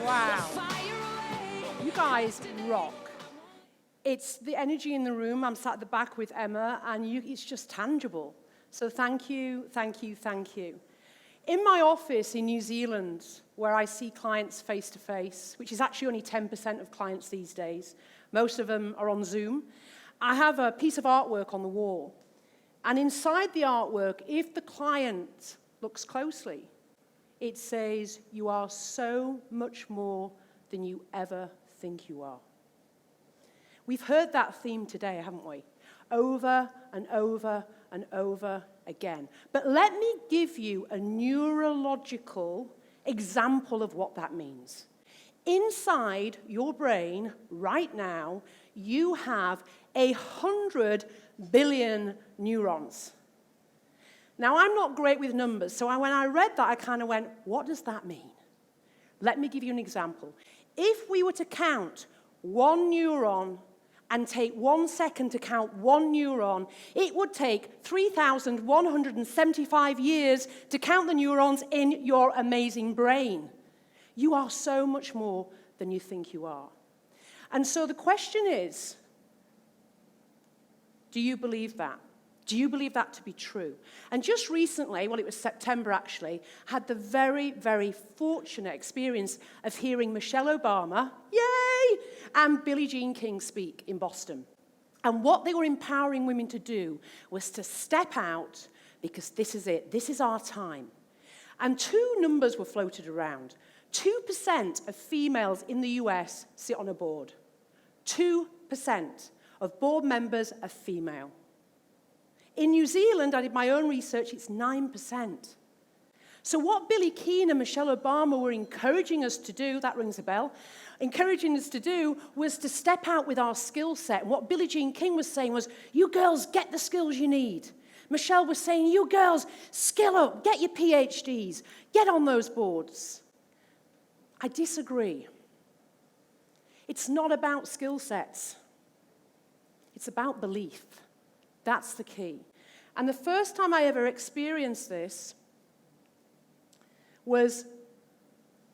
Wow. You guys rock. It's the energy in the room. I'm sat at the back with Emma, and it's just tangible. So thank you, thank you, thank you. In my office in New Zealand, where I see clients face-to-face, which is actually only 10% of clients these days, most of them are on Zoom, I have a piece of artwork on the wall. And inside the artwork, if the client looks closely, it says, "You are so much more than you ever think you are." We've heard that theme today, haven't we? Over and over and over again. But let me give you a neurological example of what that means. Inside your brain, right now, you have 100 billion neurons. Now, I'm not great with numbers, so when I read that, I kind of went, what does that mean? Let me give you an example. If we were to count one neuron and take 1 second to count one neuron, it would take 3,175 years to count the neurons in your amazing brain. You are so much more than you think you are. And so the question is, do you believe that? Do you believe that to be true? And just recently, well, it was September actually, had the very, very fortunate experience of hearing Michelle Obama, yay, and Billie Jean King speak in Boston. And what they were empowering women to do was to step out, because this is it, this is our time. And two numbers were floated around. 2% of females in the US sit on a board. 2% of board members are female. In New Zealand, I did my own research, it's 9%. So what Billie Keane and Michelle Obama were encouraging us to do, that rings a bell, encouraging us to do was to step out with our skill set. And what Billie Jean King was saying was, you girls, get the skills you need. Michelle was saying, you girls, skill up, get your PhDs, get on those boards. I disagree. It's not about skill sets. It's about belief. That's the key. And the first time I ever experienced this was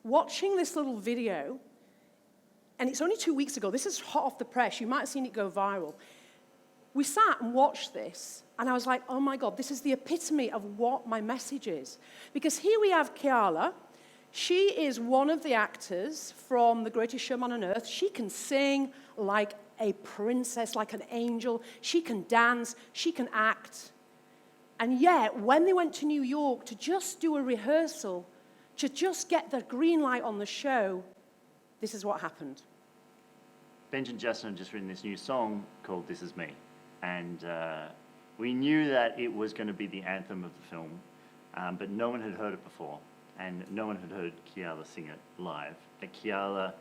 watching this little video, and it's only 2 weeks ago. This is hot off the press. You might have seen it go viral. We sat and watched this, and I was like, oh my God, this is the epitome of what my message is. Because here we have Kiala. She is one of the actors from The Greatest Showman on Earth. She can sing like a princess, like an angel. She can dance. She can act. And yet, when they went to New York to just do a rehearsal, to just get the green light on the show, this is what happened. Benj and Justin had just written this new song called This Is Me. And we knew that it was going to be the anthem of the film, but no one had heard it before. And no one had heard Kiala sing it live. And Kiala,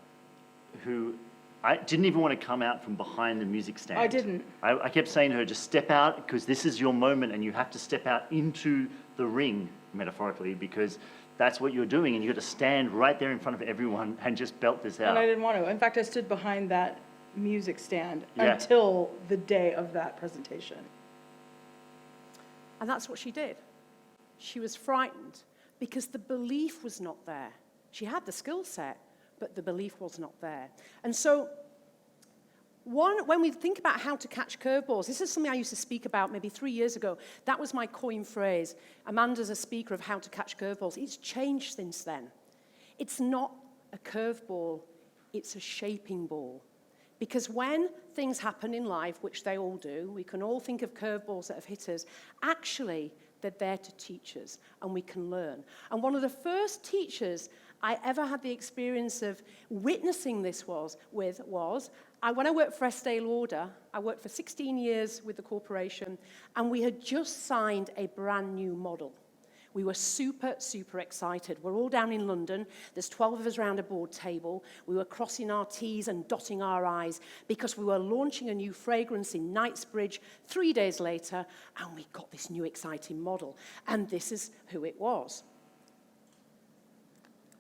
who I didn't even want to come out from behind the music stand. I didn't. I kept saying to her, just step out, because this is your moment, and you have to step out into the ring, metaphorically, because that's what you're doing, and you've got to stand right there in front of everyone and just belt this out. And I didn't want to. In fact, I stood behind that music stand until the day of that presentation. And that's what she did. She was frightened because the belief was not there. She had the skill set, but the belief was not there. And so when we think about how to catch curveballs, this is something I used to speak about maybe 3 years ago. That was my coin phrase. Amanda's a speaker of how to catch curveballs. It's changed since then. It's not a curveball, it's a shaping ball. Because when things happen in life, which they all do, we can all think of curveballs that have hit us, actually, they're there to teach us, and we can learn. And one of the first teachers I ever had the experience of witnessing this was when I worked for Estee Lauder. I worked for 16 years with the corporation, and we had just signed a brand new model. We were super, super excited. We're all down in London. There's 12 of us around a board table. We were crossing our T's and dotting our I's because we were launching a new fragrance in Knightsbridge 3 days later, and we got this new exciting model. And this is who it was.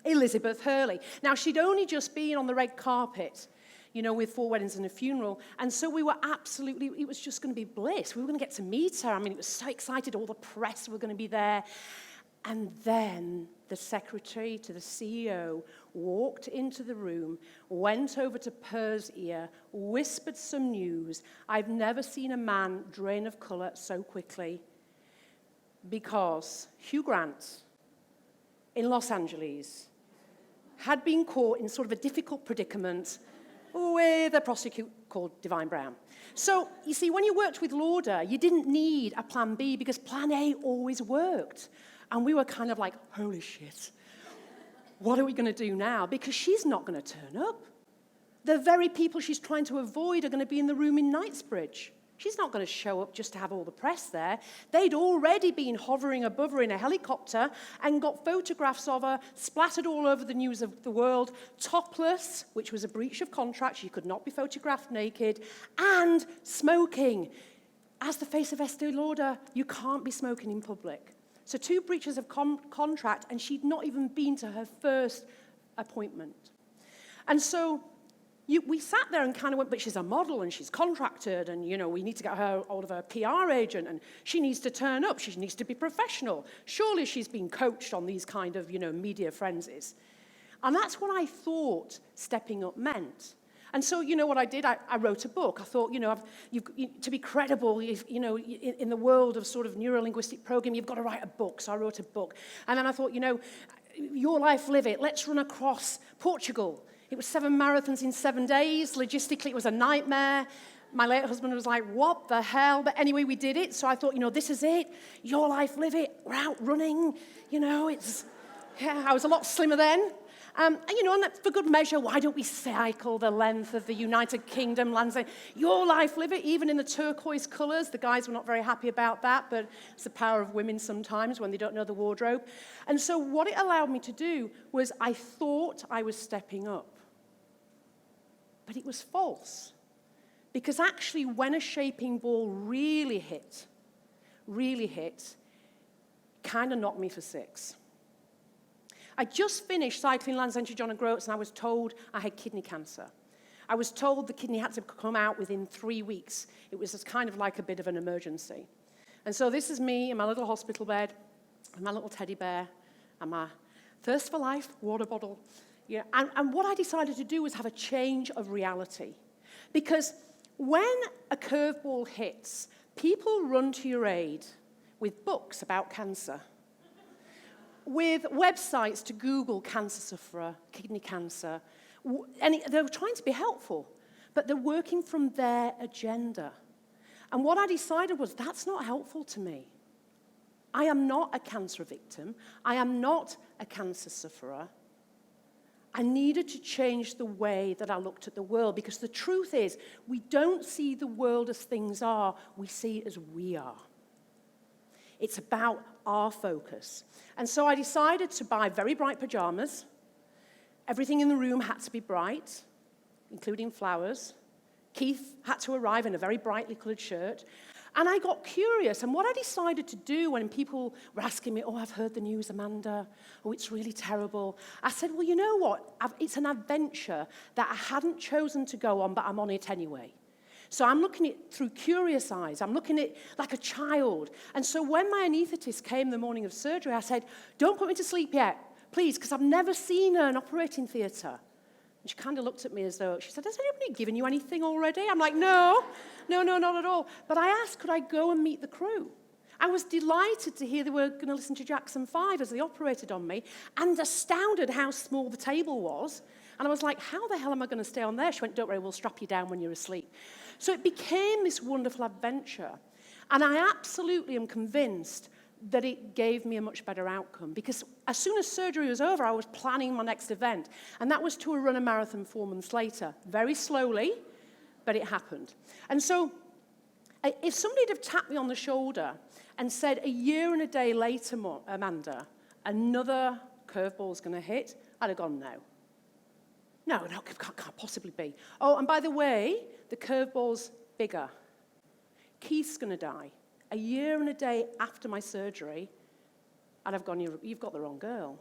Elizabeth Hurley. Now, she'd only just been on the red carpet, with 4 weddings and a funeral. And so we were absolutely, it was just going to be bliss. We were going to get to meet her. I mean, it was so excited. All the press were going to be there. And then the secretary to the CEO walked into the room, went over to Per's ear, whispered some news. I've never seen a man drain of color so quickly, because Hugh Grant in Los Angeles had been caught in sort of a difficult predicament with a prostitute called Divine Brown. So, you see, when you worked with Lauder, you didn't need a plan B because plan A always worked. And we were kind of like, holy shit, what are we going to do now? Because she's not going to turn up. The very people she's trying to avoid are going to be in the room in Knightsbridge. She's not going to show up just to have all the press there. They'd already been hovering above her in a helicopter and got photographs of her splattered all over the news of the world, topless, which was a breach of contract. She could not be photographed naked, and smoking. As the face of Estee Lauder, you can't be smoking in public. So 2 breaches of contract, and she'd not even been to her first appointment. And so we sat there and kind of went, but she's a model and she's contracted, and, you know, we need to get her hold of her PR agent, and she needs to turn up. She needs to be professional. Surely she's been coached on these kind of, you know, media frenzies. And that's what I thought stepping up meant. And so, you know what I did? I wrote a book. I thought, you know, to be credible, you know, in the world of sort of neuro-linguistic programming, you've got to write a book. So I wrote a book. And then I thought, you know, your life, live it. Let's run across Portugal. It was 7 marathons in 7 days. Logistically, it was a nightmare. My late husband was like, what the hell? But anyway, we did it. So I thought, you know, this is it. Your life, live it. We're out running. You know, I was a lot slimmer then. And, you know, and for good measure, why don't we cycle the length of the United Kingdom landscape? Your life, live it, even in the turquoise colours. The guys were not very happy about that, but it's the power of women sometimes when they don't know the wardrobe. And so what it allowed me to do was I thought I was stepping up. But it was false. Because actually, when a shaping ball really hit, kind of knocked me for 6. I just finished cycling Land's End to John O'Groats, and I was told I had kidney cancer. I was told the kidney had to come out within 3 weeks. It was just kind of like a bit of an emergency. And so this is me in my little hospital bed, and my little teddy bear, and my Thirst for Life water bottle. Yeah, and what I decided to do was have a change of reality. Because when a curveball hits, people run to your aid with books about cancer, with websites to Google cancer sufferer, kidney cancer, and they're trying to be helpful, but they're working from their agenda. And what I decided was, that's not helpful to me. I am not a cancer victim. I am not a cancer sufferer. I needed to change the way that I looked at the world, because the truth is, we don't see the world as things are, we see it as we are. It's about our focus. And so I decided to buy very bright pajamas. Everything in the room had to be bright, including flowers. Keith had to arrive in a very brightly colored shirt. And I got curious, and what I decided to do when people were asking me, oh, I've heard the news, Amanda, oh, it's really terrible. I said, well, you know what? It's an adventure that I hadn't chosen to go on, but I'm on it anyway. So I'm looking at it through curious eyes. I'm looking at it like a child. And so when my anaesthetist came the morning of surgery, I said, don't put me to sleep yet, please, because I've never seen an operating theatre. And she kind of looked at me as though, she said, has anybody given you anything already? I'm like, no, not at all. But I asked, could I go and meet the crew? I was delighted to hear they were going to listen to Jackson 5 as they operated on me, and astounded how small the table was. And I was like, how the hell am I going to stay on there? She went, don't worry, we'll strap you down when you're asleep. So it became this wonderful adventure. And I absolutely am convinced that it gave me a much better outcome, because as soon as surgery was over, I was planning my next event. And that was to run a marathon 4 months later. Very slowly, but it happened. And so if somebody had have tapped me on the shoulder and said, a year and a day later, Amanda, another curveball's going to hit, I'd have gone, no. No, can't possibly be. Oh, and by the way, the curveball's bigger. Keith's going to die. A year and a day after my surgery, and I've gone, you've got the wrong girl.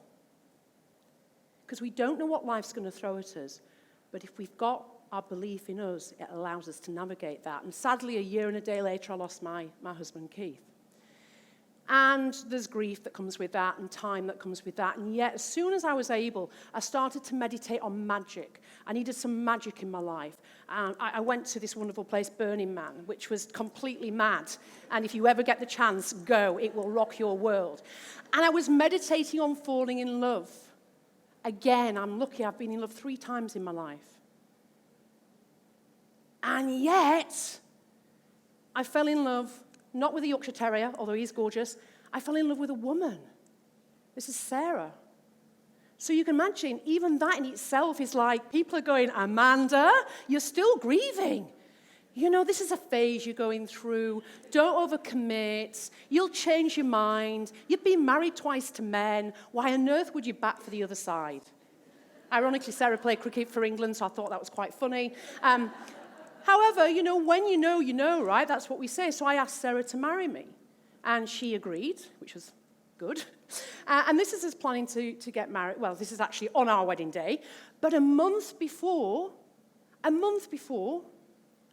Because we don't know what life's going to throw at us, but if we've got our belief in us, it allows us to navigate that. And sadly, a year and a day later, I lost my husband, Keith. And there's grief that comes with that and time that comes with that. And yet, as soon as I was able, I started to meditate on magic. I needed some magic in my life. And I went to this wonderful place, Burning Man, which was completely mad. And if you ever get the chance, go. It will rock your world. And I was meditating on falling in love. Again, I'm lucky. I've been in love 3 times in my life. And yet, I fell in love, not with a Yorkshire Terrier, although he's gorgeous. I fell in love with a woman. This is Sarah. So you can imagine, even that in itself is like, people are going, Amanda, you're still grieving. You know, this is a phase you're going through. Don't overcommit. You'll change your mind. You've been married twice to men. Why on earth would you bat for the other side? Ironically, Sarah played cricket for England, so I thought that was quite funny. However, you know, when you know, right? That's what we say. So I asked Sarah to marry me. And she agreed, which was good. And this is us planning to get married. Well, this is actually on our wedding day. But a month before,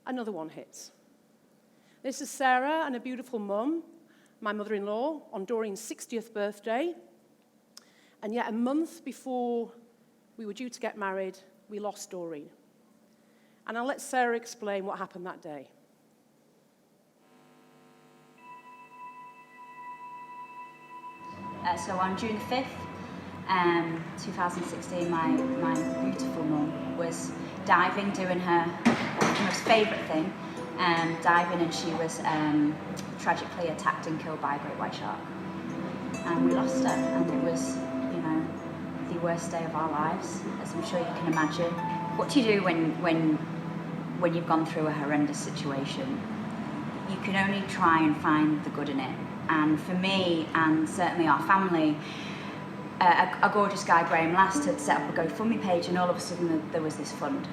another one hits. This is Sarah and a beautiful mum, my mother-in-law, on Doreen's 60th birthday. And yet a month before we were due to get married, we lost Doreen. And I'll let Sarah explain what happened that day. So on June 5th, 2016, my beautiful mum was diving, doing her most favourite thing, diving, and she was tragically attacked and killed by a great white shark. And we lost her, and it was, you know, the worst day of our lives, as I'm sure you can imagine. What do you do when you've gone through a horrendous situation? You can only try and find the good in it. And for me, and certainly our family, a gorgeous guy, Graham Last, had set up a GoFundMe page, and all of a sudden there was this fund.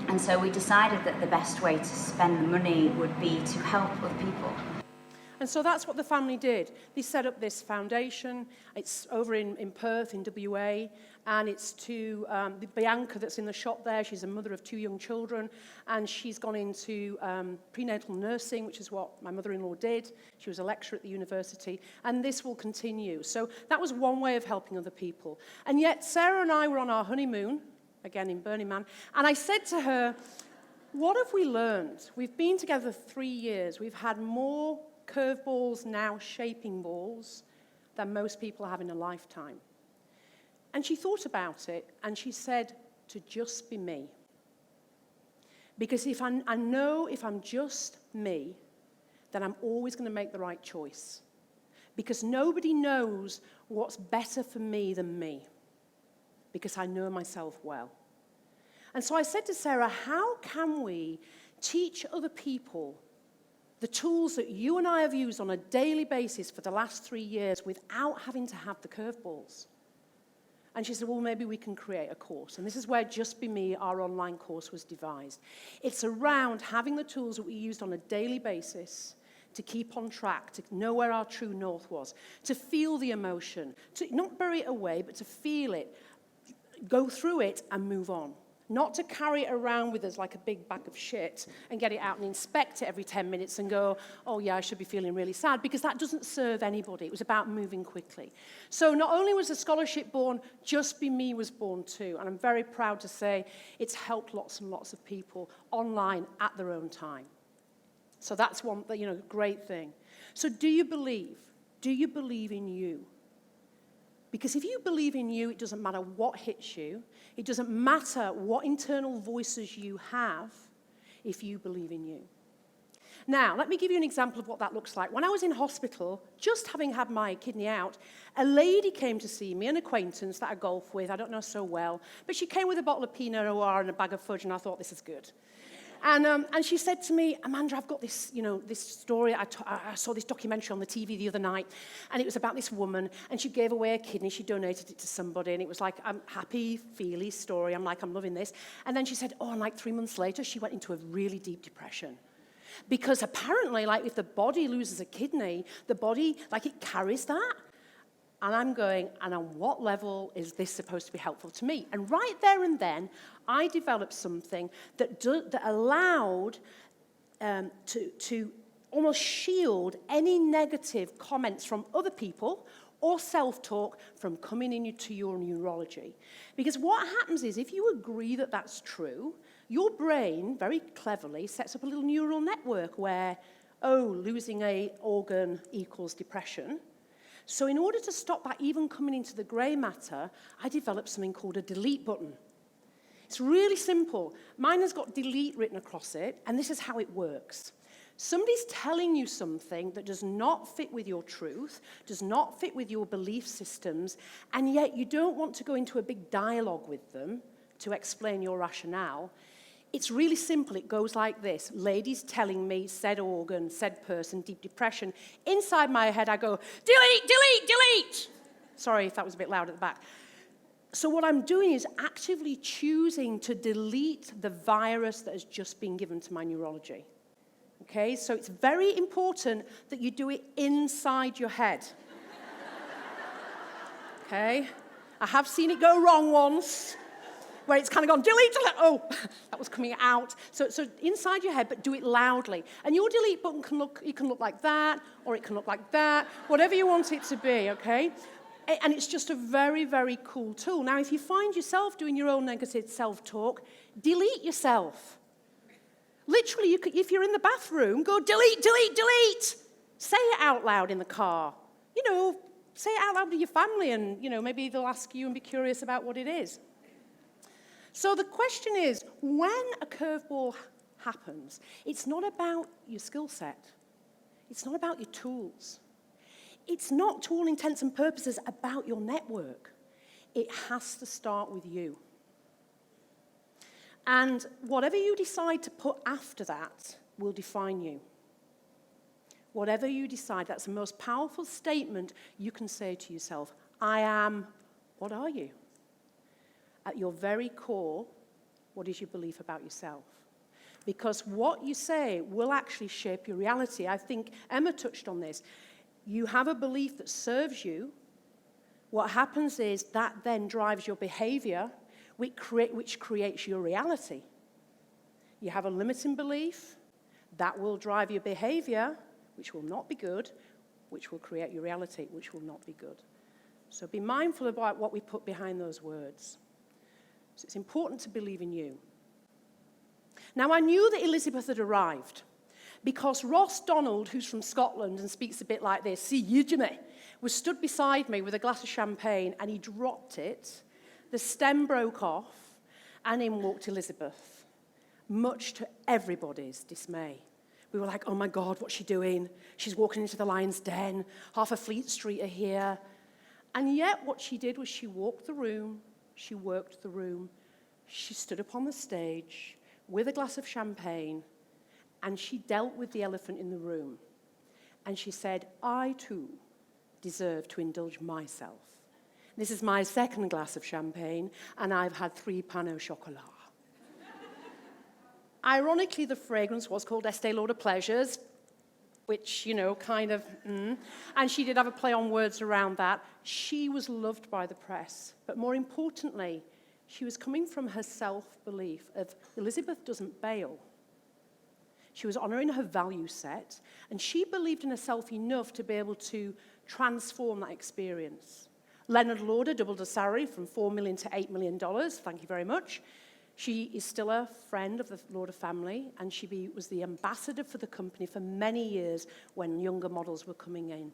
And so we decided that the best way to spend the money would be to help other people. And so that's what the family did. They set up this foundation. It's over in Perth, in WA, and it's to Bianca that's in the shop there. She's a mother of 2 young children, and she's gone into prenatal nursing, which is what my mother-in-law did. She was a lecturer at the university, and this will continue. So that was one way of helping other people. And yet Sarah and I were on our honeymoon, again in Burning Man, and I said to her, what have we learned? We've been together 3 years. We've had more curveballs, now shaping balls, than most people have in a lifetime. And she thought about it, and she said, to just be me. Because if I know if I'm just me, then I'm always going to make the right choice. Because nobody knows what's better for me than me. Because I know myself well. And so I said to Sarah, how can we teach other people the tools that you and I have used on a daily basis for the last 3 years without having to have the curveballs? And she said, well, maybe we can create a course. And this is where Just Be Me, our online course, was devised. It's around having the tools that we used on a daily basis to keep on track, to know where our true north was, to feel the emotion, to not bury it away, but to feel it, go through it, and move on. Not to carry it around with us like a big bag of shit and get it out and inspect it every 10 minutes and go, oh yeah, I should be feeling really sad, because that doesn't serve anybody. It was about moving quickly. So not only was the scholarship born, Just Be Me was born too. And I'm very proud to say it's helped lots and lots of people online at their own time. So that's one, great thing. So do you believe? Do you believe in you? Because if you believe in you, it doesn't matter what hits you. It doesn't matter what internal voices you have if you believe in you. Now, let me give you an example of what that looks like. When I was in hospital, just having had my kidney out, a lady came to see me, an acquaintance that I golf with, I don't know so well, but she came with a bottle of Pinot Noir and a bag of fudge, and I thought, this is good. And she said to me, Amanda, I've got this, this story. I saw this documentary on the TV the other night, and it was about this woman, and she gave away a kidney. She donated it to somebody, and it was like a happy, feely story. I'm like, I'm loving this. And then she said, and like 3 months later, she went into a really deep depression. Because apparently, like, if the body loses a kidney, the body, like, it carries that. And I'm going, and on what level is this supposed to be helpful to me? And right there and then, I developed something that allowed to almost shield any negative comments from other people or self-talk from coming into your neurology. Because what happens is, if you agree that that's true, your brain, very cleverly, sets up a little neural network where, oh, losing an organ equals depression. So in order to stop that even coming into the grey matter, I developed something called a delete button. It's really simple. Mine has got delete written across it, and this is how it works. Somebody's telling you something that does not fit with your truth, does not fit with your belief systems, and yet you don't want to go into a big dialogue with them to explain your rationale. It's really simple. It goes like this. Ladies telling me, said organ, said person, deep depression. Inside my head, I go, delete, delete, delete. Sorry if that was a bit loud at the back. So what I'm doing is actively choosing to delete the virus that has just been given to my neurology. Okay, so it's very important that you do it inside your head. Okay, I have seen it go wrong once, where it's kind of gone, delete, delete, oh, that was coming out. So inside your head, but do it loudly. And your delete button can look like that, or it can look like that, whatever you want it to be, okay? And it's just a very, very cool tool. Now, if you find yourself doing your own negative self-talk, delete yourself. Literally, if you're in the bathroom, go delete, delete, delete. Say it out loud in the car. You know, say it out loud to your family, and, you know, maybe they'll ask you and be curious about what it is. So the question is, when a curveball happens, it's not about your skill set. It's not about your tools. It's not, to all intents and purposes, about your network. It has to start with you. And whatever you decide to put after that will define you. Whatever you decide, that's the most powerful statement you can say to yourself. I am, what are you? At your very core, what is your belief about yourself? Because what you say will actually shape your reality. I think Emma touched on this. You have a belief that serves you. What happens is that then drives your behavior, which creates your reality. You have a limiting belief, that will drive your behavior, which will not be good, which will create your reality, which will not be good. So be mindful about what we put behind those words. So it's important to believe in you. Now, I knew that Elizabeth had arrived because Ross Donald, who's from Scotland and speaks a bit like this, see you, Jimmy, was stood beside me with a glass of champagne, and he dropped it. The stem broke off, and in walked Elizabeth, much to everybody's dismay. We were like, oh my God, what's she doing? She's walking into the lion's den. Half of Fleet Street are here. And yet what she did was she walked the room, she worked the room, she stood upon the stage with a glass of champagne, and she dealt with the elephant in the room. And she said, I too deserve to indulge myself. This is my second glass of champagne, and I've had 3 pain au chocolat. Ironically, the fragrance was called Estee Lauder Pleasures, which, you know, kind of, and she did have a play on words around that. She was loved by the press, but more importantly, she was coming from her self-belief of Elizabeth doesn't bail. She was honoring her value set, and she believed in herself enough to be able to transform that experience. Leonard Lauder doubled her salary from $4 million to $8 million. Thank you very much. She is still a friend of the Lauder family, and she was the ambassador for the company for many years when younger models were coming in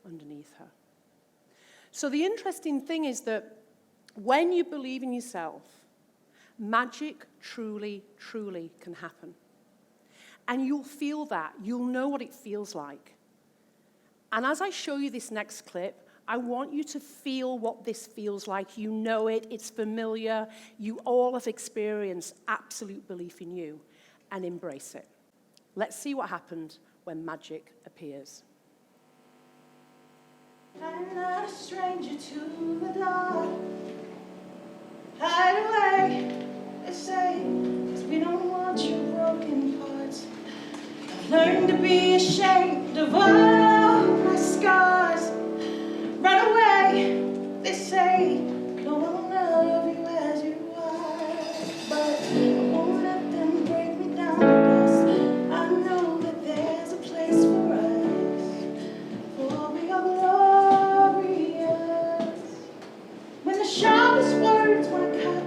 underneath her. So the interesting thing is that when you believe in yourself, magic truly, truly can happen. And you'll feel that. You'll know what it feels like. And as I show you this next clip, I want you to feel what this feels like. You know it, it's familiar. You all have experienced absolute belief in you, and embrace it. Let's see what happened when magic appears. I'm not a stranger to the dark. Hide away, they say, 'cause we don't want your broken parts. I've learned to be ashamed of all my scars. Run away, they say, no one will love you as you are. But I won't let them break me down, because I know that there's a place sharpest words wanna cut